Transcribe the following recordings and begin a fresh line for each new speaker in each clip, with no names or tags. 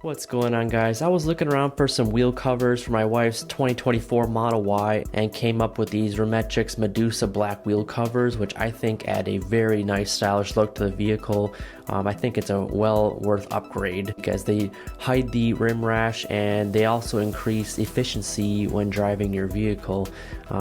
What's going on, guys? I was looking around for some wheel covers for my wife's 2024 Model Y and came up with these Rimetrix Medusa Black wheel covers, which I think add a very nice stylish look to the vehicle. I think it's a well worth upgrade because they hide the rim rash and they also increase efficiency when driving your vehicle.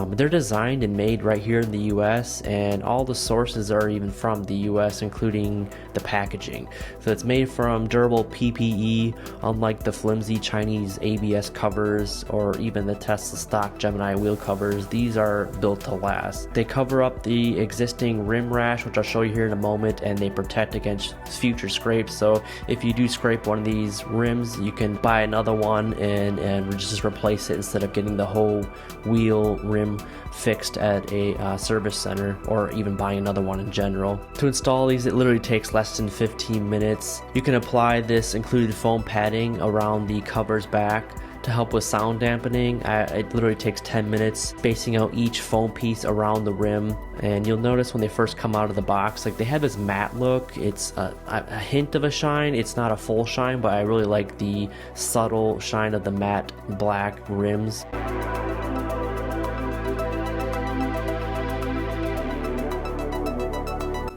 They're designed and made right here in the US, and all the sources are even from the US, including the packaging. So it's made from durable PPE, unlike the flimsy Chinese ABS covers or even the Tesla stock Gemini wheel covers. These are built to last. They cover up the existing rim rash, which I'll show you here in a moment, and they protect against future scrapes. So if you do scrape one of these rims, you can buy another one and just replace it instead of getting the whole wheel rim fixed at a service center, or even buying another one in general. To install these, it literally takes less than 15 minutes. You can apply this included foam padding around the cover's back to help with sound dampening. It literally takes 10 minutes, spacing out each foam piece around the rim. And you'll notice when they first come out of the box, like, they have this matte look. It's a hint of a shine. It's not a full shine, but I really like the subtle shine of the matte black rims.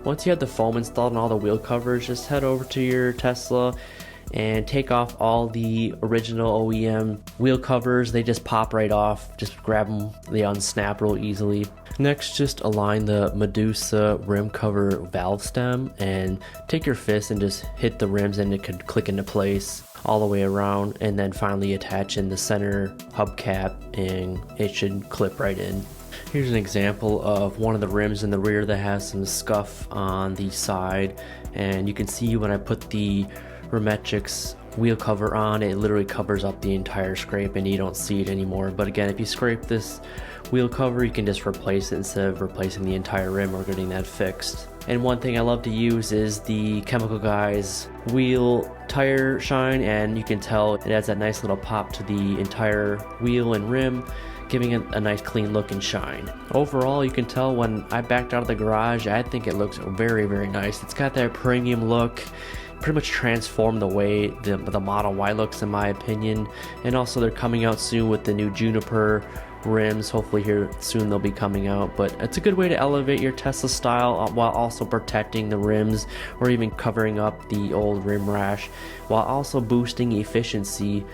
Once you have the foam installed and all the wheel covers, just head over to your Tesla and take off all the original OEM wheel covers. They just pop right off. Just grab them, they unsnap real easily. Next, just align the Medusa rim cover valve stem and take your fist and just hit the rims, and it could click into place all the way around, and then finally attach in the center hubcap and it should clip right in. Here's an example of one of the rims in the rear that has some scuff on the side, and you can see when I put the Rimetrix wheel cover on, it literally covers up the entire scrape and you don't see it anymore. But again, if you scrape this wheel cover, you can just replace it instead of replacing the entire rim or getting that fixed. And one thing I love to use is the Chemical Guys wheel tire shine, and you can tell it adds that nice little pop to the entire wheel and rim, giving it a nice clean look and shine. Overall, you can tell when I backed out of the garage, I think it looks very, very nice. It's got that premium look, pretty much transformed the way the Model Y looks, in my opinion. And also they're coming out soon with the new Juniper rims. Hopefully here soon they'll be coming out, but it's a good way to elevate your Tesla style while also protecting the rims, or even covering up the old rim rash, while also boosting efficiency.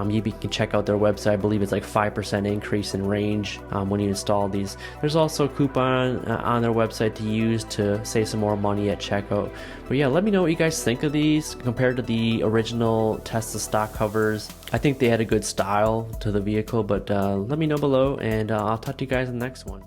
You can check out their website. I believe it's like 5% increase in range when you install these. There's also a coupon on their website to use to save some more money at checkout. But yeah, let me know what you guys think of these compared to the original Tesla stock covers. I think they had a good style to the vehicle, but let me know below, and I'll talk to you guys in the next one.